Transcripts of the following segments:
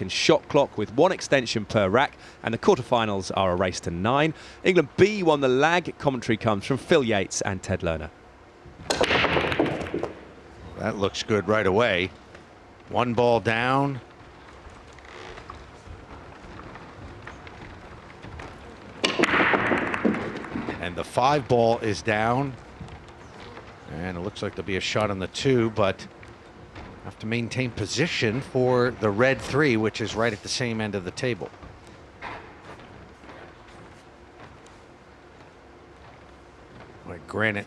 2-second shot clock with 1 extension per rack, and the quarterfinals are a race to 9. England B won the lag. Commentary comes from Phil Yates and Ted Lerner. That looks good right away. 1 ball down. And the 5 ball is down. And it looks like there'll be a shot on the 2, but have to maintain position for the red 3, which is right at the same end of the table. Like Granite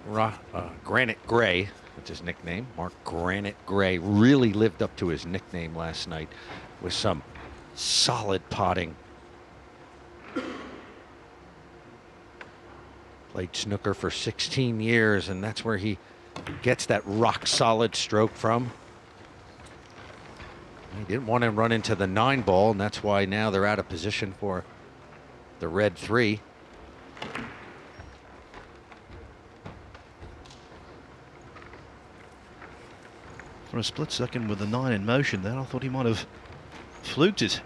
Gray, that's his nickname. Mark Granite Gray really lived up to his nickname last night with some solid potting. Played snooker for 16 years, and that's where he gets that rock solid stroke from. He didn't want to run into the 9 ball, and that's why now they're out of position for the red 3. For a split second with the 9 in motion there, I thought he might have fluked it.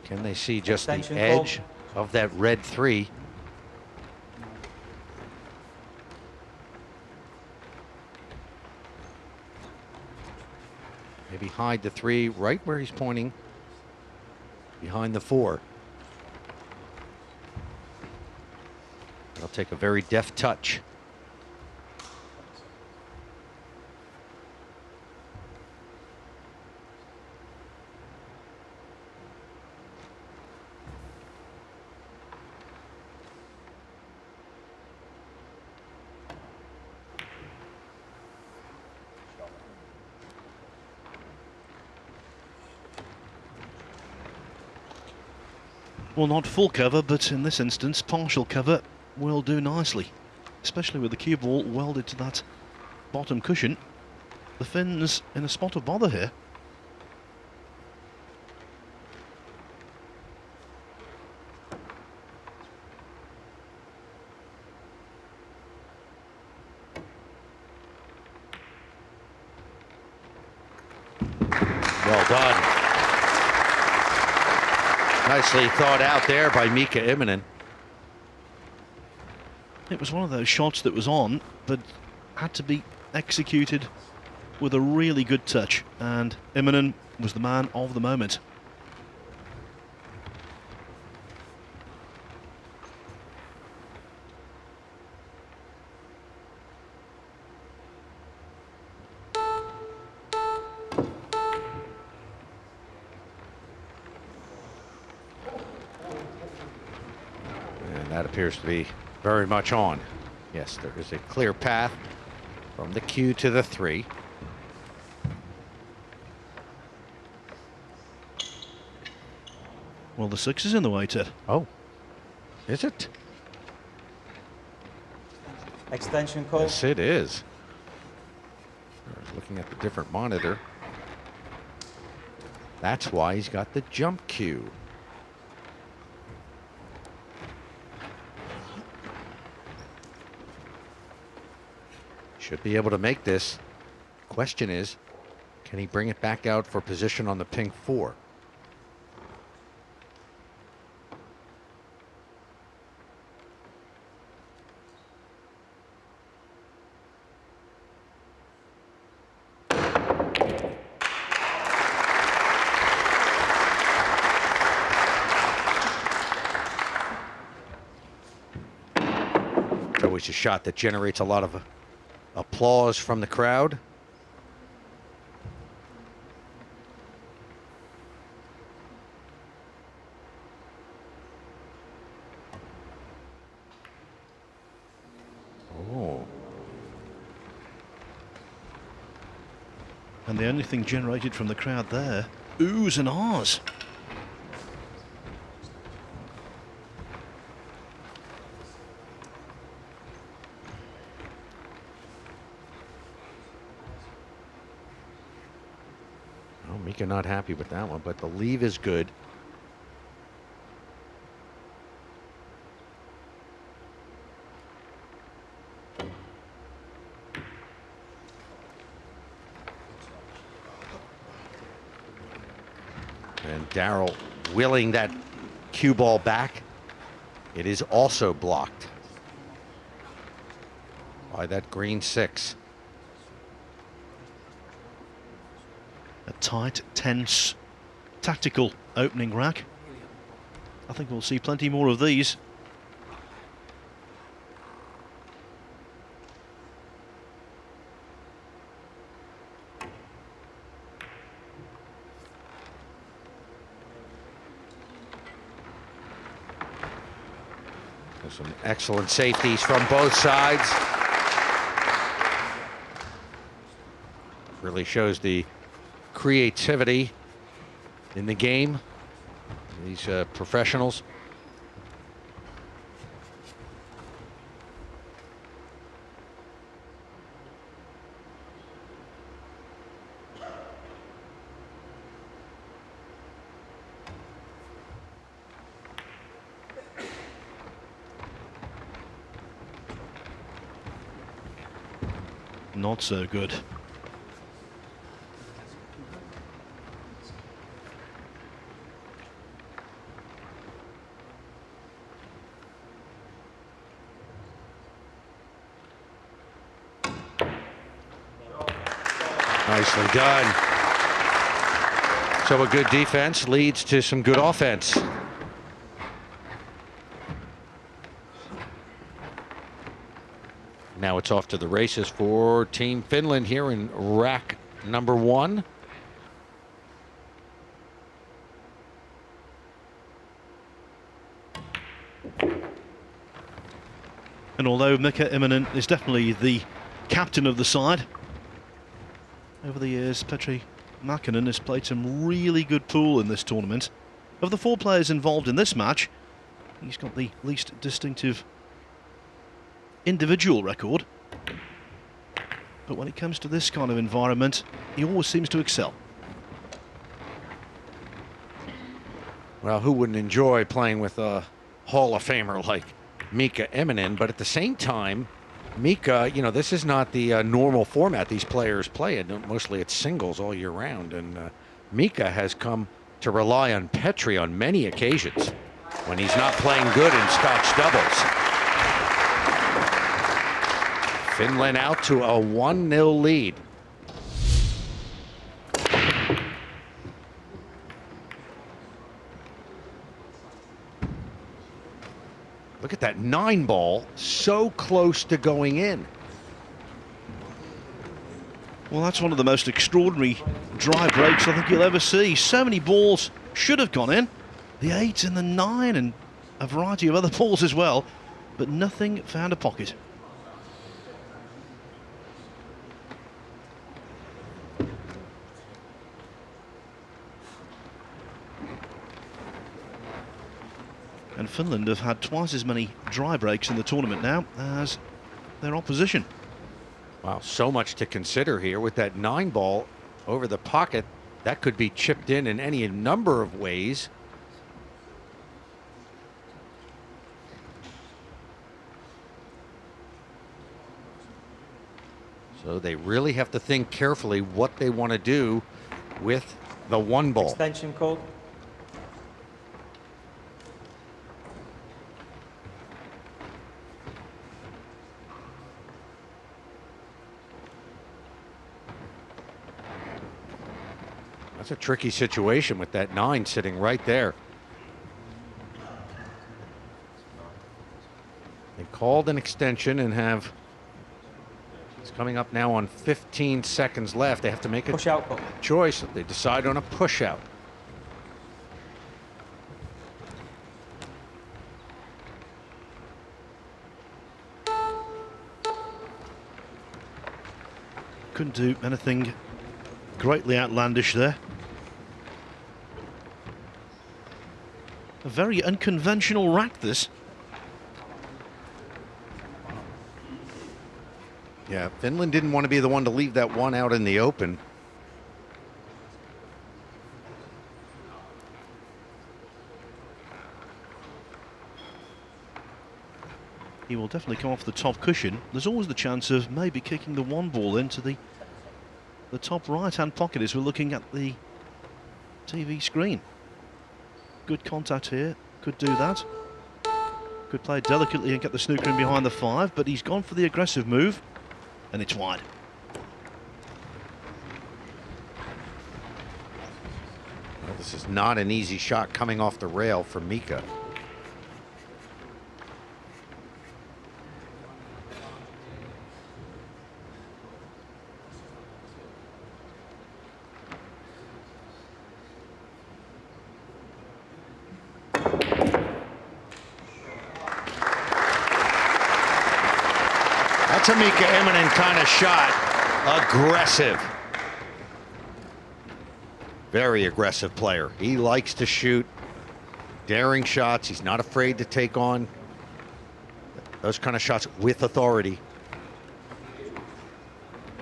Can they see just the edge of that red 3? Maybe hide the 3 right where he's pointing, behind the 4. It'll take a very deft touch. Well, not full cover, but in this instance, partial cover will do nicely, especially with the cue ball welded to that bottom cushion. The Finns in a spot of bother here. Well done. Nicely thought out there by Mika Immonen. It was one of those shots that was on, but had to be executed with a really good touch, and Immonen was the man of the moment. And that appears to be very much on. Yes, there is a clear path from the cue to the 3. Well, the 6 is in the way, Ted. Oh, is it? Extension call. Yes, it is. I was looking at the different monitor. That's why he's got the jump cue. Should be able to make this. Question is, can he bring it back out for position on the pink 4? It's always a shot that generates a lot of applause from the crowd. Oh. And the only thing generated from the crowd there, oohs and ahs. Mika not happy with that one, but the leave is good. Darrell willing that cue ball back. It is also blocked by that green 6. A tight, tense, tactical opening rack. I think we'll see plenty more of these. There's some excellent safeties from both sides. Really shows the creativity in the game. These professionals. Not so good. Nicely done. So a good defense leads to some good offense. Now it's off to the races for Team Finland here in rack number 1. And although Mika Immonen is definitely the captain of the side, over the years Petri Mäkinen has played some really good pool in this tournament. Of the 4 players involved in this match, he's got the least distinctive individual record. But when it comes to this kind of environment, he always seems to excel. Well, who wouldn't enjoy playing with a Hall of Famer like Mika Immonen? But at the same time, Mika, you know, this is not the normal format these players play. Mostly it's singles all year round. And Mika has come to rely on Petri on many occasions when he's not playing good in Scotch doubles. Finland out to a 1-0 lead. Look at that 9 ball, so close to going in. Well, that's one of the most extraordinary dry breaks I think you'll ever see. So many balls should have gone in. The 8 and the 9 and a variety of other balls as well, but nothing found a pocket. And Finland have had twice as many dry breaks in the tournament now as their opposition. Wow, so much to consider here with that 9 ball over the pocket. That could be chipped in any number of ways. So they really have to think carefully what they want to do with the 1 ball. Extension code. That's a tricky situation with that 9 sitting right there. They called an extension and have, it's coming up now on 15 seconds left. They have to make a Push out. choice. They decide on a push out. Couldn't do anything greatly outlandish there. A very unconventional rack, this. Yeah, Finland didn't want to be the one to leave that 1 out in the open. He will definitely come off the top cushion. There's always the chance of maybe kicking the 1 ball into the top right-hand pocket as we're looking at the TV screen. good contact here. Could do that. Could play delicately and get the snooker in behind the 5, but he's gone for the aggressive move, and it's wide. Well, this is not an easy shot coming off the rail for Mika. That's a Mika Immonen kind of shot. Aggressive. Very aggressive player. He likes to shoot daring shots. He's not afraid to take on those kind of shots with authority.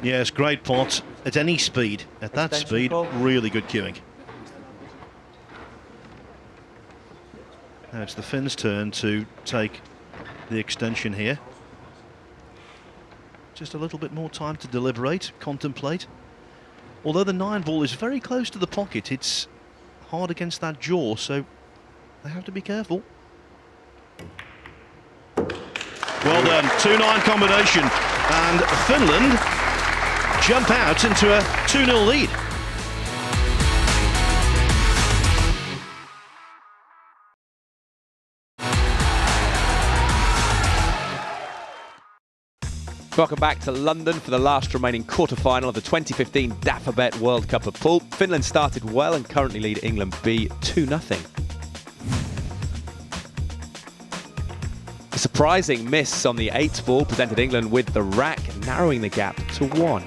Yes, great pot at any speed. At that speed, really good cueing. Now it's the Finns' turn to take the extension here. Just a little bit more time to deliberate, contemplate. Although the 9 ball is very close to the pocket, it's hard against that jaw, so they have to be careful. Well done, 2-9 combination, and Finland jump out into a 2-0 lead. Welcome back to London for the last remaining quarter-final of the 2015 Odafabet World Cup of Pool. Finland started well and currently lead England B 2-0. A surprising miss on the 8th ball presented England with the rack, narrowing the gap to 1.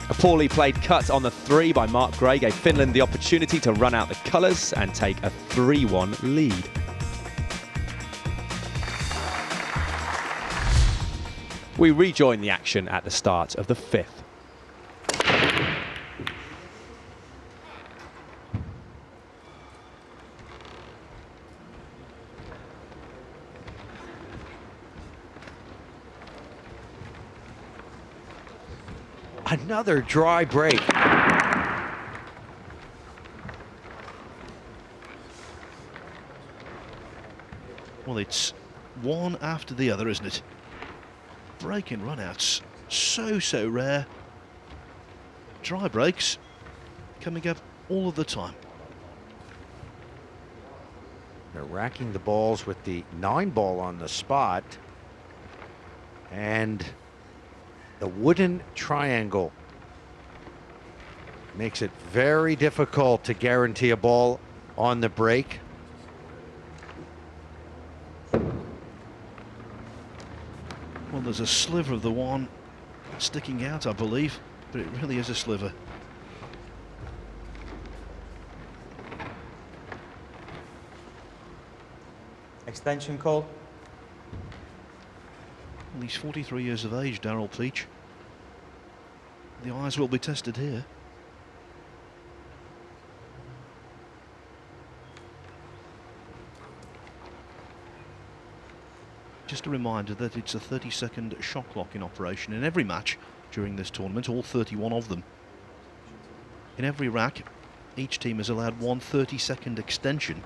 A poorly played cut on the 3 by Mark Gray gave Finland the opportunity to run out the colours and take a 3-1 lead. We rejoin the action at the start of the 5th. Another dry break. Well, it's one after the other, isn't it? Break-in runouts, so rare. Dry breaks coming up all of the time. They're racking the balls with the 9 ball on the spot. And the wooden triangle makes it very difficult to guarantee a ball on the break. Well, there's a sliver of the 1 sticking out, I believe, but it really is a sliver. Extension call. Well, he's 43 years of age, Darryl Peach. The eyes will be tested here. Just a reminder that it's a 30-second shot clock in operation in every match during this tournament, all 31 of them. In every rack, each team is allowed 1 30-second extension.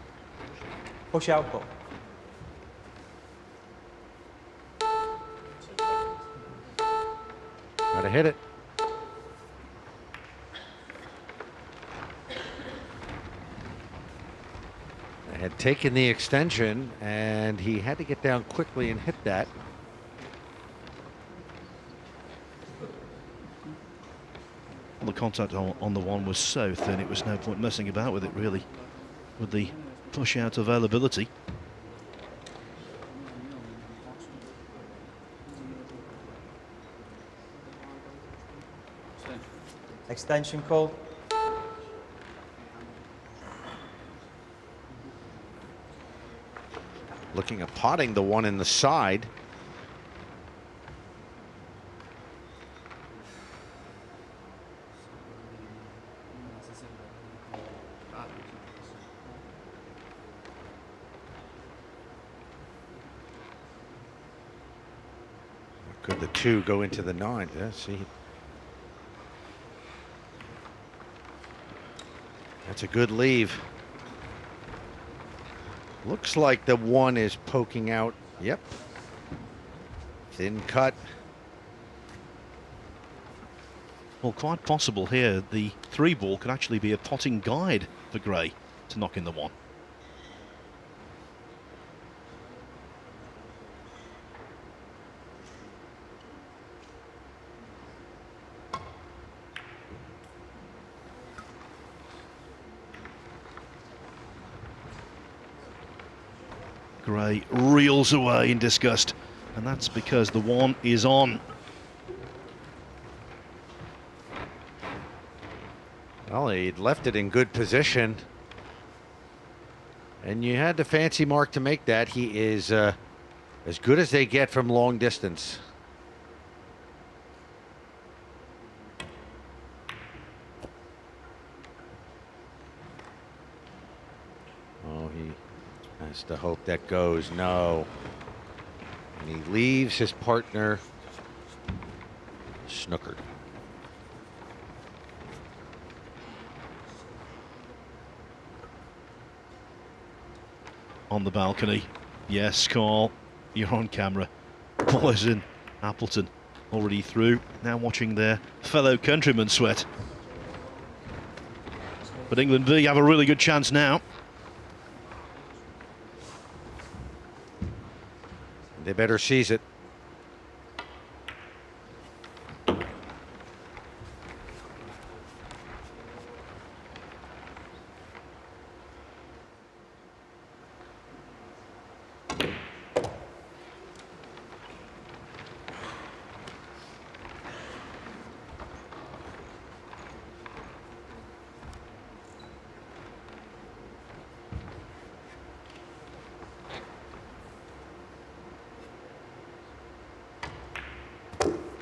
Push out call. Gotta hit it. Had taken the extension and he had to get down quickly and hit that. Well, the contact on the 1 was so thin, it was no point messing about with it, really, with the push out availability. Extension call. Looking at potting the 1 in the side. Could the 2 go into the 9? Yeah, see. That's a good leave. Looks like the one is poking out. Yep. Thin cut. Well, quite possible here. The 3 ball could actually be a potting guide for Gray to knock in the 1. Gray reels away in disgust, and that's because the 1 is on. Well, he left it in good position. And you had to fancy Mark to make that. He is as good as they get from long distance. Oh, he has to hope that goes. No. And he leaves his partner snookered. On the balcony. Yes, Carl, you're on camera. Ball is in. Appleton already through. Now watching their fellow countrymen sweat. But England B have a really good chance now. They better seize it.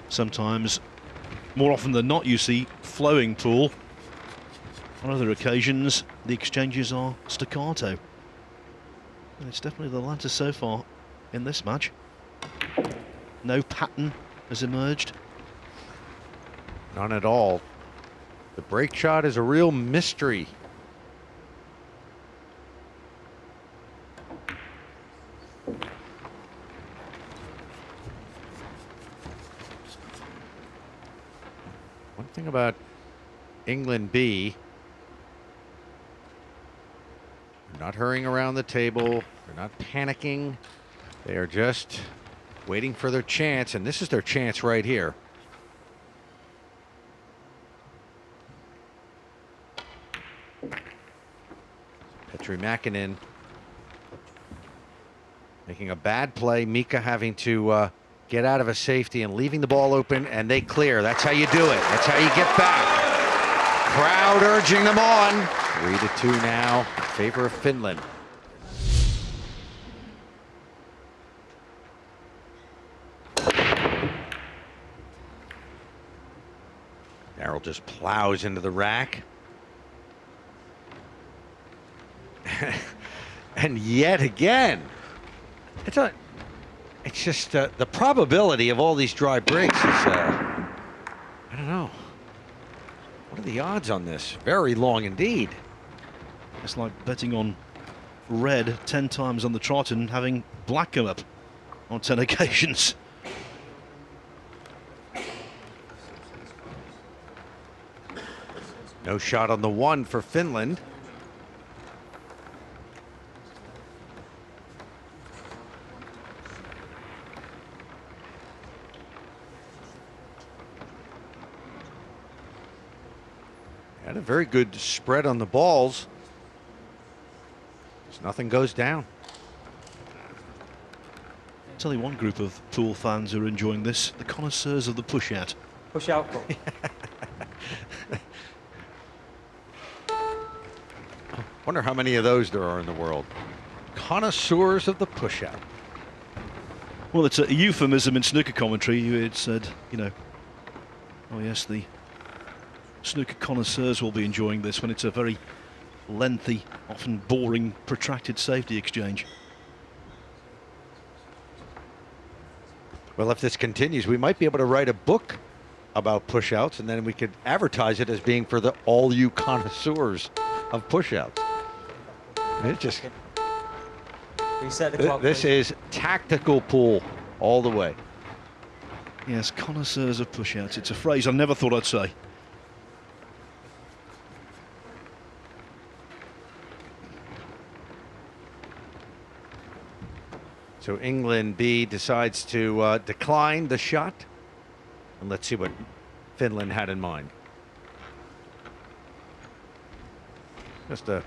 Sometimes, more often than not, you see flowing pool. On other occasions, the exchanges are staccato. And it's definitely the latter so far in this match. No pattern has emerged. None at all. The break shot is a real mystery. One thing about England B, they're not hurrying around the table. They're not panicking. They are just waiting for their chance, and this is their chance right here. Petri Mäkinen making a bad play. Mika having to get out of a safety and leaving the ball open, and they clear. That's how you do it. That's how you get back. Crowd urging them on. 3-2 now in favor of Finland. Darrell just plows into the rack. And yet again, it's just the probability of all these dry breaks is, I don't know. What are the odds on this? Very long indeed. It's like betting on red 10 times on the trot and having black come up on 10 occasions. No shot on the 1 for Finland. Had a very good spread on the balls. Just nothing goes down. Tell you one group of pool fans who are enjoying this, the connoisseurs of the push-out. Push out pull. Wonder how many of those there are in the world. Connoisseurs of the push-out. Well, it's a euphemism in snooker commentary. It said, you know, oh yes, the snooker connoisseurs will be enjoying this when it's a very lengthy, often boring, protracted safety exchange. Well, if this continues, we might be able to write a book about push-outs, and then we could advertise it as being for all you connoisseurs of push-outs. It just Reset the clock, this please. is tactical pool all the way. Yes, connoisseurs of push-outs. It's a phrase I never thought I'd say. So England B decides to decline the shot. And let's see what Finland had in mind. Just a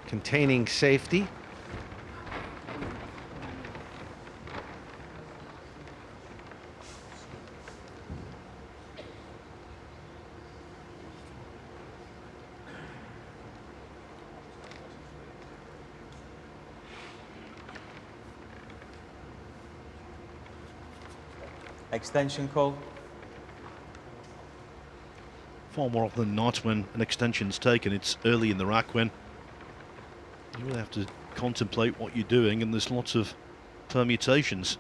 containing safety. Extension call. Far more often than not, when an extension's taken, it's early in the rack when you really have to contemplate what you're doing, and there's lots of permutations.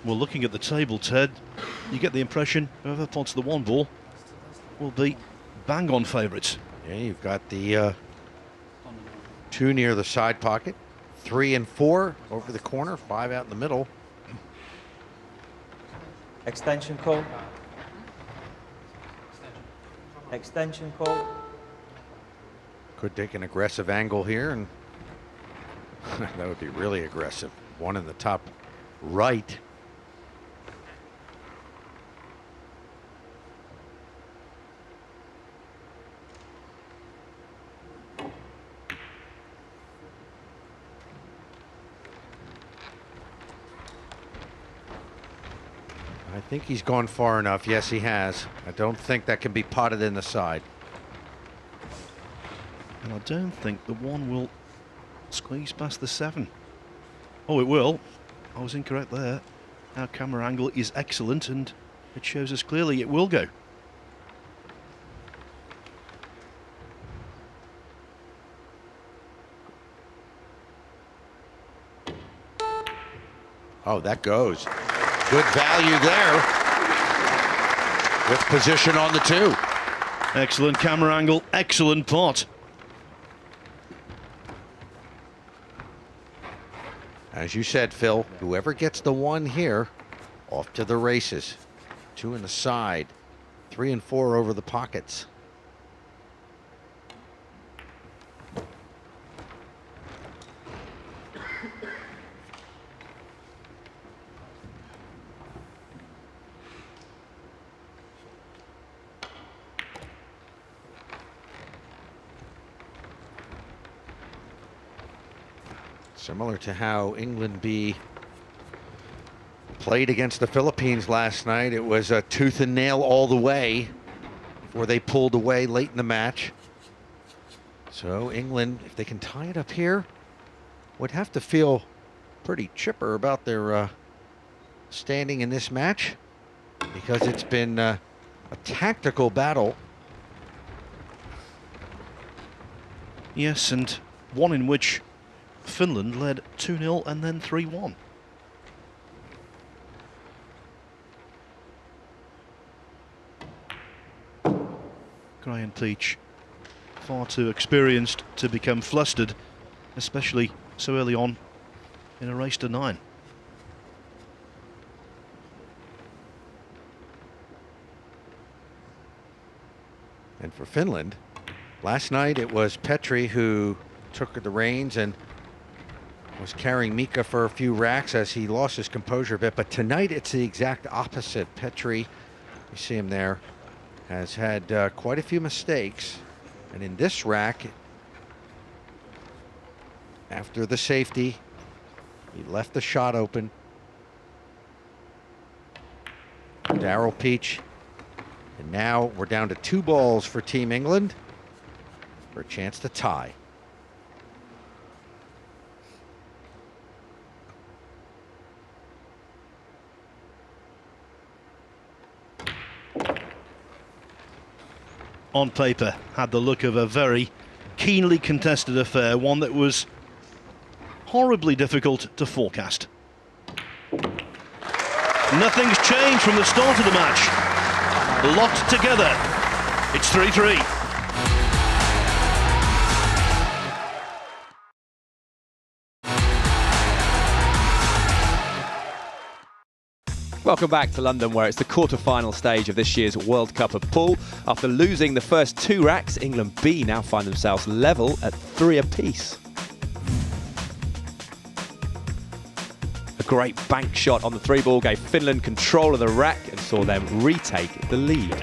Well, looking at the table, Ted, you get the impression whoever pots the one ball will be bang-on favourites. Yeah, you've got the 2 near the side pocket, 3 and 4 over the corner, 5 out in the middle. Extension call. Extension call. Could take an aggressive angle here, and that would be really aggressive. One in the top right. I think he's gone far enough. Yes, he has. I don't think that can be potted in the side. And I don't think the one will squeeze past the 7. Oh, it will. I was incorrect there. Our camera angle is excellent, and it shows us clearly it will go. Oh, that goes. Good value there. With position on the 2. Excellent camera angle, excellent pot. As you said, Phil, whoever gets the 1 here, off to the races. 2 in the side, 3 and 4 over the pockets. Similar to how England B played against the Philippines last night. It was a tooth and nail all the way before they pulled away late in the match. So England, if they can tie it up here, would have to feel pretty chipper about their standing in this match, because it's been a tactical battle. Yes, and one in which Finland led 2-0 and then 3-1. Gray and Peach far too experienced to become flustered, especially so early on in a race to 9. And for Finland, last night it was Petri who took the reins and was carrying Mika for a few racks as he lost his composure a bit. But tonight it's the exact opposite. Petri, you see him there, has had quite a few mistakes. And in this rack, after the safety, he left the shot open. Daryl Peach. And now we're down to 2 balls for Team England for a chance to tie. on paper had the look of a very keenly contested affair, one that was horribly difficult to forecast. Nothing's changed from the start of the match. Locked together. It's 3-3. Welcome back to London, where it's the quarter-final stage of this year's World Cup of Pool. After losing the first 2 racks, England B now find themselves level at 3 apiece. A great bank shot on the 3-ball gave Finland control of the rack and saw them retake the lead.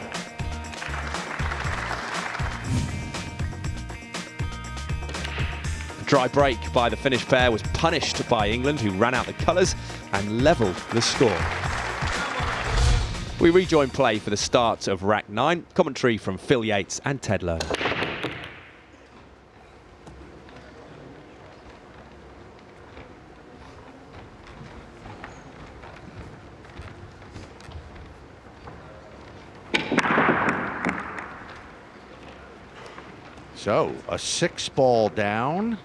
A dry break by the Finnish pair was punished by England, who ran out the colours and levelled the score. We rejoin play for the start of Rack 9. Commentary from Phil Yates and Ted Lerner. So, a 6-ball down.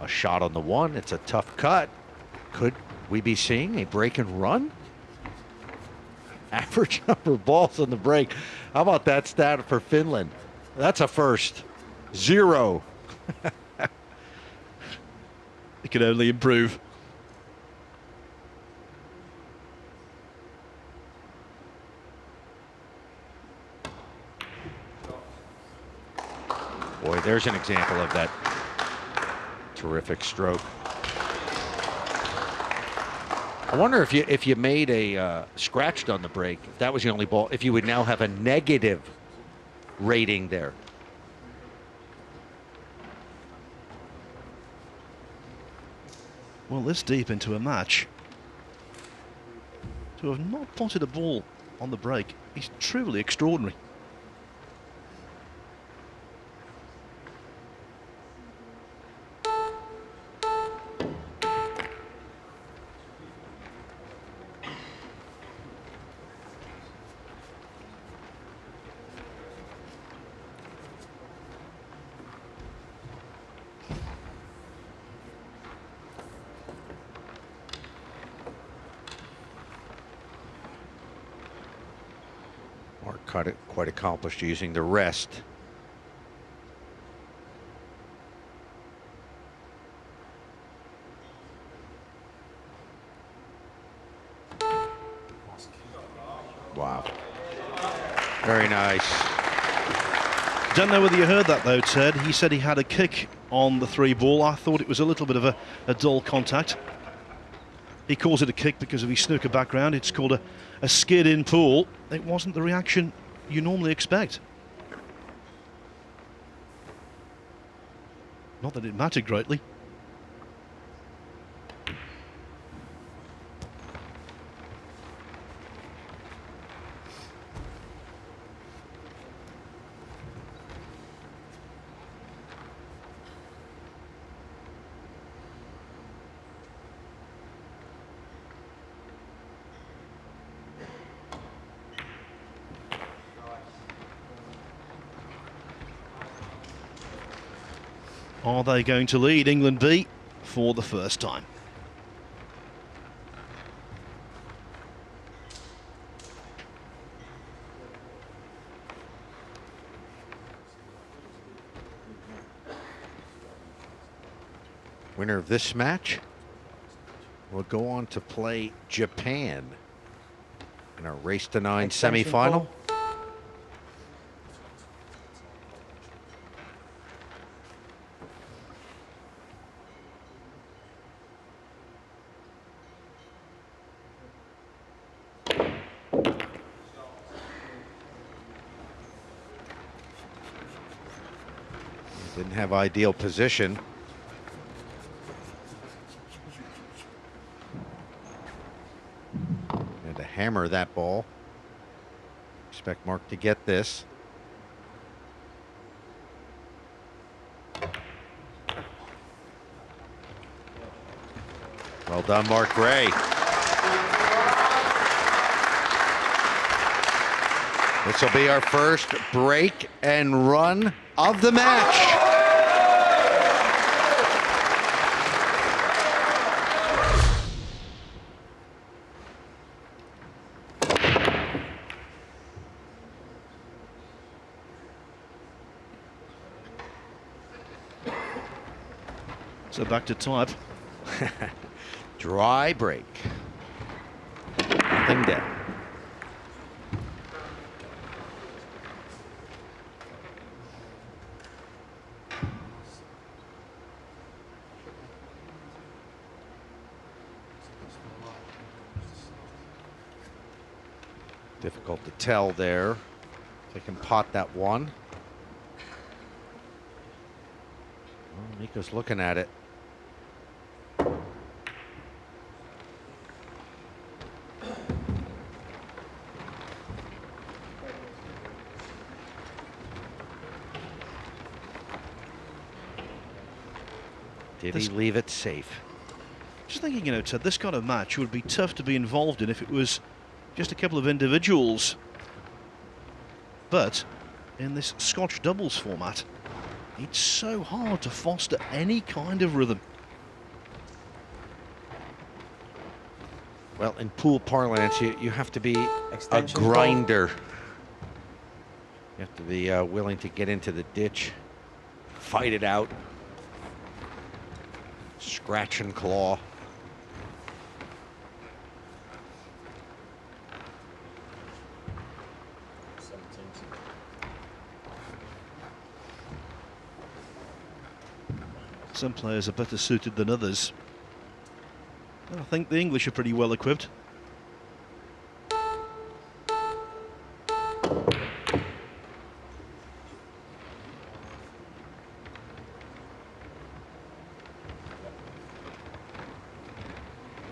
A shot on the 1. It's a tough cut. Could we be seeing a break and run? Average number of balls on the break. How about that stat for Finland? That's a first. 0. It can only improve. Boy, there's an example of that terrific stroke. I wonder if you made a scratched on the break, if that was the only ball, if you would now have a negative rating there. Well, this deep into a match, to have not potted a ball on the break is truly extraordinary. Quite accomplished using the rest. Wow. Very nice. Don't know whether you heard that though, Ted. He said he had a kick on the 3-ball. I thought it was a little bit of a dull contact. He calls it a kick because of his snooker background. It's called a skid in pool. It wasn't the reaction you normally expect. Not that it mattered greatly. Are they going to lead England B for the first time? Winner of this match will go on to play Japan in a race to 9 semifinal. Didn't have ideal position. And to hammer that ball. Expect Mark to get this. Well done, Mark Gray. This will be our first break and run of the match. So back to type. Dry break. Nothing dead. Difficult to tell there. They can pot that one. Well, Nico's looking at it. Did he leave it safe? Just thinking, you know, Ted, this kind of match would be tough to be involved in if it was just a couple of individuals. But in this Scotch doubles format, it's so hard to foster any kind of rhythm. Well, in pool parlance, you have to be Extension a grinder. You have to be willing to get into the ditch, fight it out, scratch and claw. Some players are better suited than others. I think the English are pretty well equipped.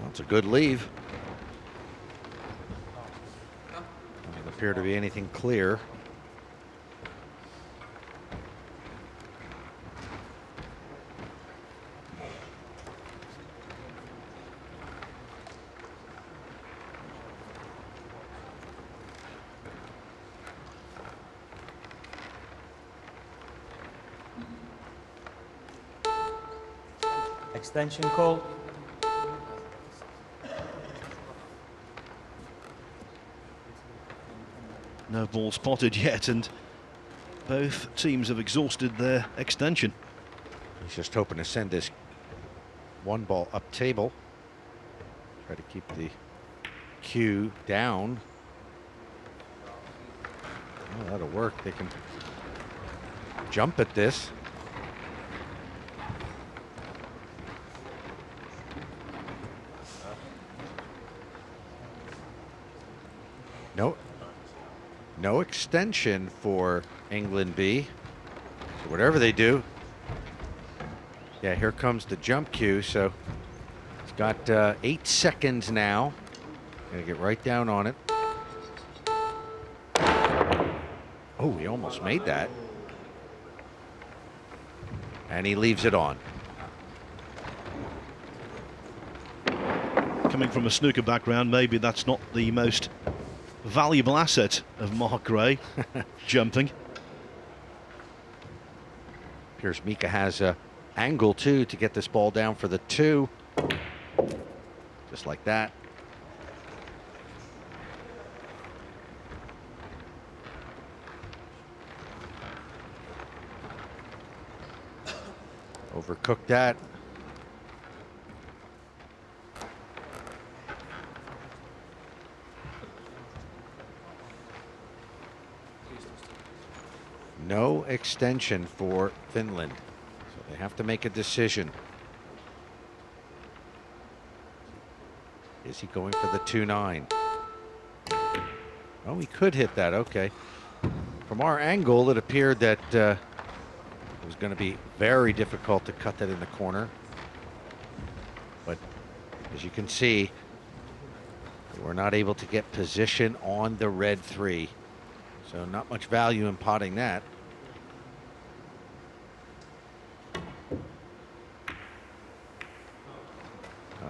That's a good leave. Doesn't appear to be anything clear. Extension call. No ball spotted yet, and both teams have exhausted their extension. He's just hoping to send this one ball up table. Try to keep the cue down. Oh, that'll work. They can jump at this. No extension for England B. So whatever they do. Yeah, here comes the jump cue. So it's got 8 seconds now. Gonna get right down on it. Oh, he almost made that. And he leaves it on. Coming from a snooker background, maybe that's not the most valuable asset of Mark Gray, jumping. Appears Mika has a angle too to get this ball down for the 2. Just like that. Overcooked that. No extension for Finland, so they have to make a decision. Is he going for the 2-9? Oh, he could hit that. Okay. From our angle, it appeared that it was going to be very difficult to cut that in the corner. But as you can see, they were not able to get position on the red 3. So not much value in potting that.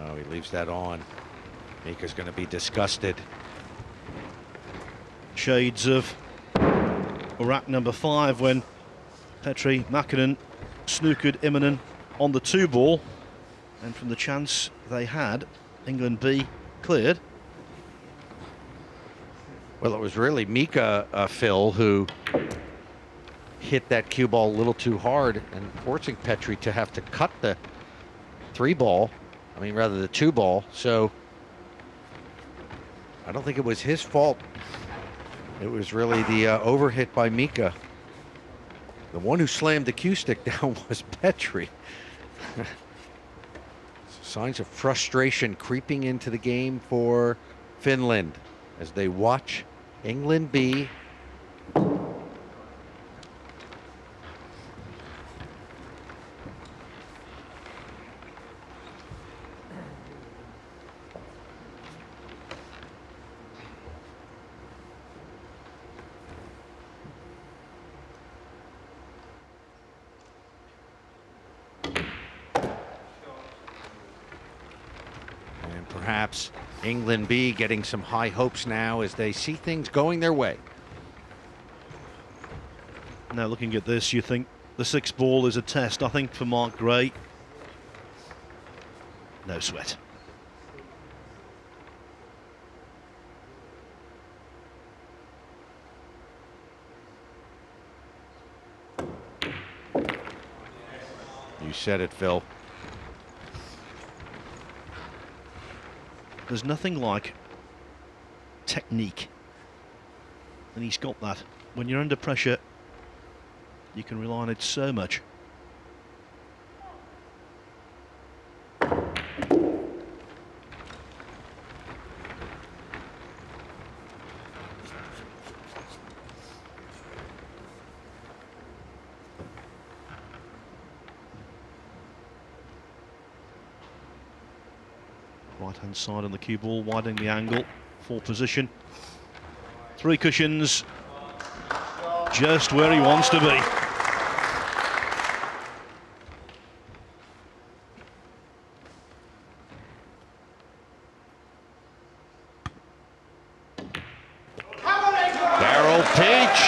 Oh, he leaves that on. Mika's going to be disgusted. Shades of rack number 5 when Petri, Mäkinen snookered Immonen on the 2 ball, and from the chance they had, England B cleared. Well, it was really Mika, Phil, who hit that cue ball a little too hard and forcing Petri to have to cut the 3 ball. I mean, rather the 2 ball. So I don't think it was his fault. It was really the overhit by Mika. The one who slammed the cue stick down was Petri. Signs of frustration creeping into the game for Finland as they watch England B. Perhaps England B getting some high hopes now as they see things going their way. Now looking at this, you think the 6th ball is a test. I think for Mark Gray, no sweat. You said it, Phil. There's nothing like technique, and he's got that. When you're under pressure, you can rely on it so much. Right-hand side on the cue ball, widening the angle for position. 3 cushions, just where he wants to be. Daryl Peach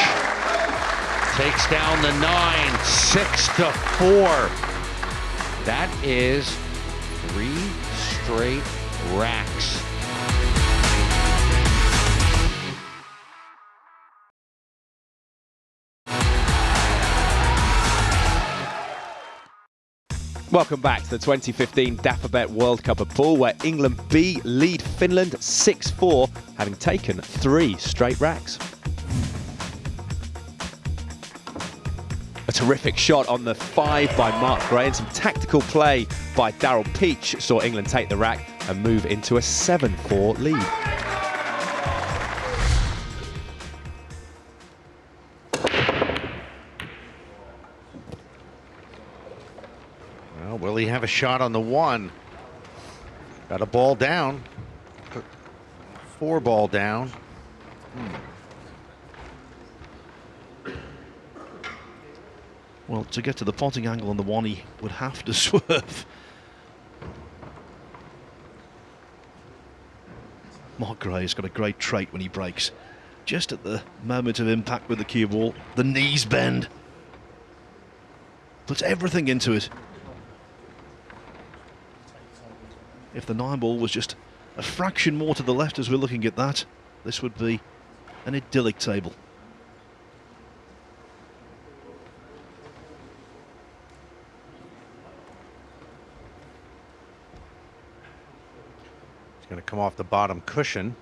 takes down the 9, 6-4. That is 3 straight racks. Welcome back to the 2015 Odafabet World Cup of Pool, where England B lead Finland 6-4, having taken 3 straight racks. A terrific shot on the 5 by Mark Gray, and some tactical play by Daryl Peach saw England take the rack and move into a 7-4 lead. Well, will he have a shot on the 1? Got a ball down. 4 ball down. Well, to get to the potting angle on the 1, he would have to swerve. Mark Gray's got a great trait when he breaks. Just at the moment of impact with the cue ball, the knees bend. Puts everything into it. If the 9 ball was just a fraction more to the left as we're looking at that, this would be an idyllic table. It's going to come off the bottom cushion.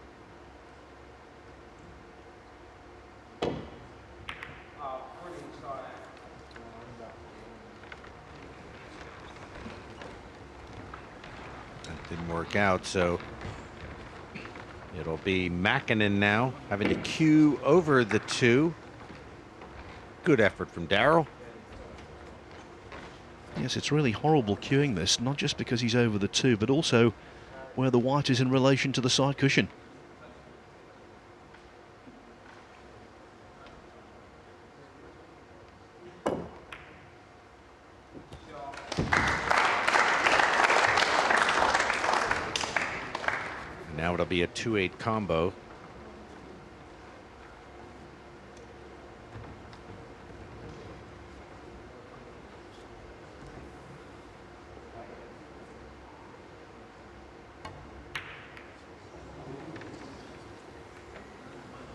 Didn't work out, so it'll be Mäkinen now having to cue over the 2. Good effort from Daryl. Yes, it's really horrible cueing this, not just because he's over the 2, but also where the white is in relation to the side cushion. Now it'll be a 2-8 combo.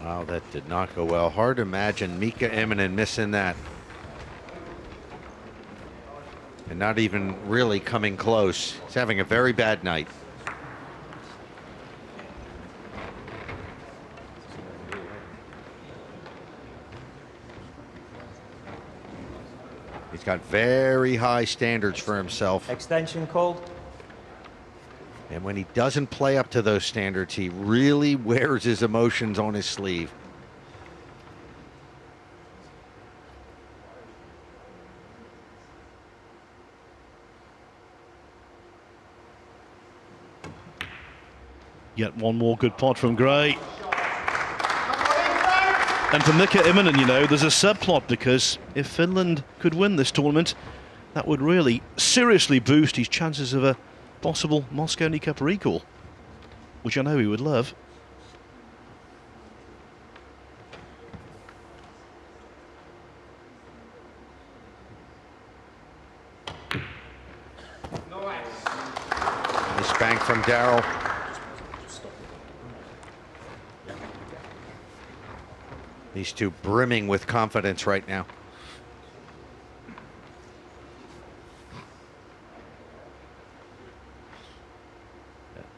Wow, that did not go well. Hard to imagine Mika Immonen missing that. And not even really coming close. He's having a very bad night. He's got very high standards for himself. Extension called. And when he doesn't play up to those standards, he really wears his emotions on his sleeve. Yet one more good pot from Gray. And for Mika Immonen, you know, there's a subplot, because if Finland could win this tournament, that would really seriously boost his chances of a possible Mosconi Cup recall, which I know he would love. Nice bank from Darrell. These two brimming with confidence right now.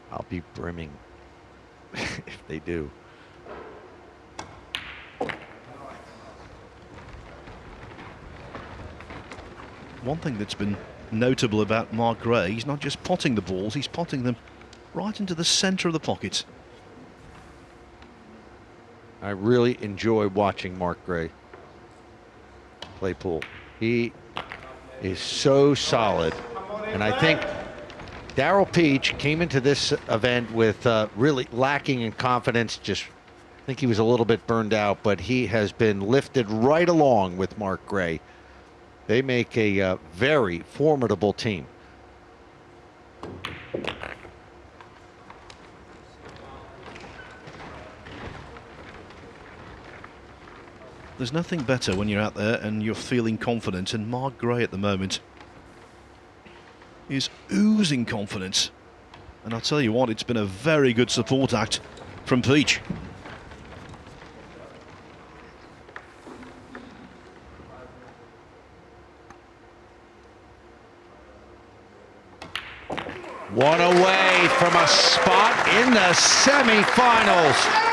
I'll be brimming if they do. One thing that's been notable about Mark Gray, he's not just potting the balls, he's potting them right into the centre of the pocket. I really enjoy watching Mark Gray play pool. He is so solid. And I think Darrell Peach came into this event with really lacking in confidence. I think he was a little bit burned out, but he has been lifted right along with Mark Gray. They make a very formidable team. There's nothing better when you're out there and you're feeling confident, and Mark Gray at the moment is oozing confidence. And I'll tell you what, it's been a very good support act from Peach. One away from a spot in the semifinals.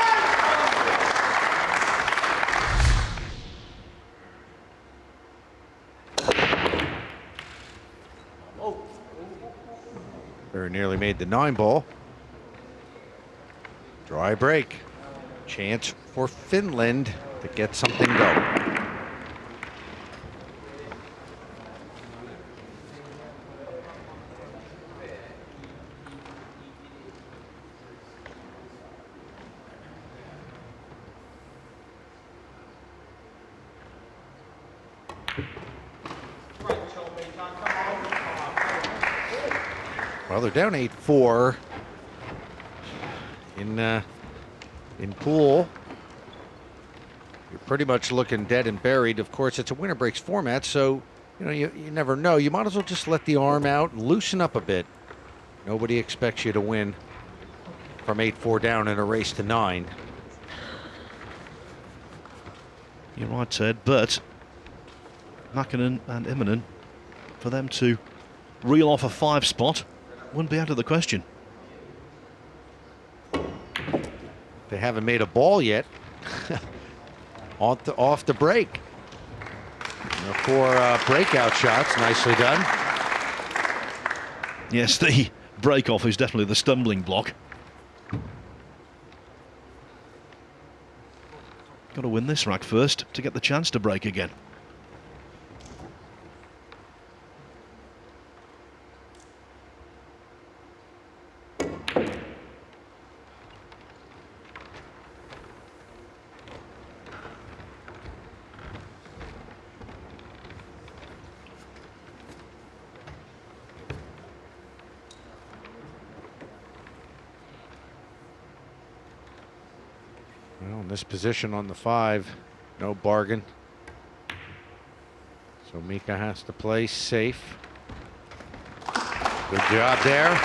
Very nearly made the 9-ball. Dry break. Chance for Finland to get something going. Well, they're down 8-4 in pool. You're pretty much looking dead and buried. Of course, it's a winner breaks format, so you know you never know. You might as well just let the arm out and loosen up a bit. Nobody expects you to win from 8-4 down in a race to 9. You're right, Ted, but Mäkinen and Immonen, for them to reel off a 5 spot wouldn't be out of the question. They haven't made a ball yet. off the break. 4 breakout shots, nicely done. Yes, the break off is definitely the stumbling block. Got to win this rack first to get the chance to break again. Well, in this position on the 5, no bargain. So Mika has to play safe. Good job there.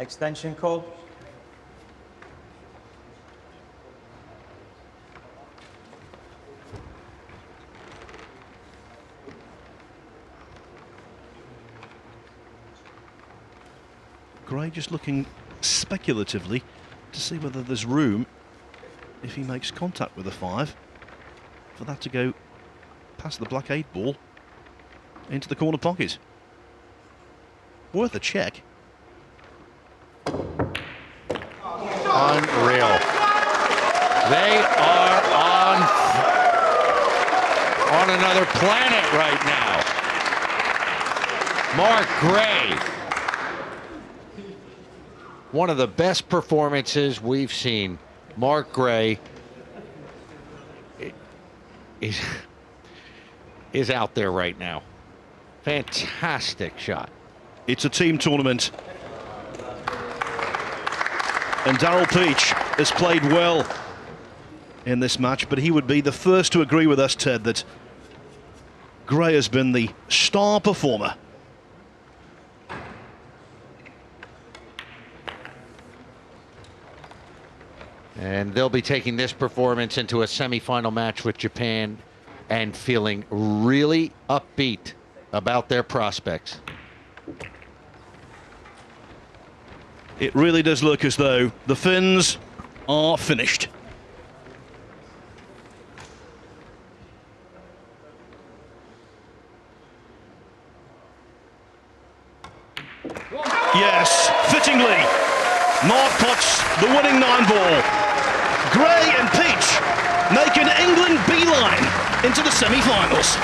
Extension call. Gray just looking speculatively to see whether there's room, if he makes contact with the 5, for that to go past the black 8 ball into the corner pocket. Worth a check. Unreal. They are on another planet right now. Mark Gray. One of the best performances we've seen. Mark Gray is out there right now. Fantastic shot. It's a team tournament. And Daryl Peach has played well in this match, but he would be the first to agree with us, Ted, that Gray has been the star performer. And they'll be taking this performance into a semifinal match with Japan and feeling really upbeat about their prospects. It really does look as though the Finns are finished. Yes, fittingly, Mark puts the winning 9 ball. Gray and Peach make an England B line into the semi-finals.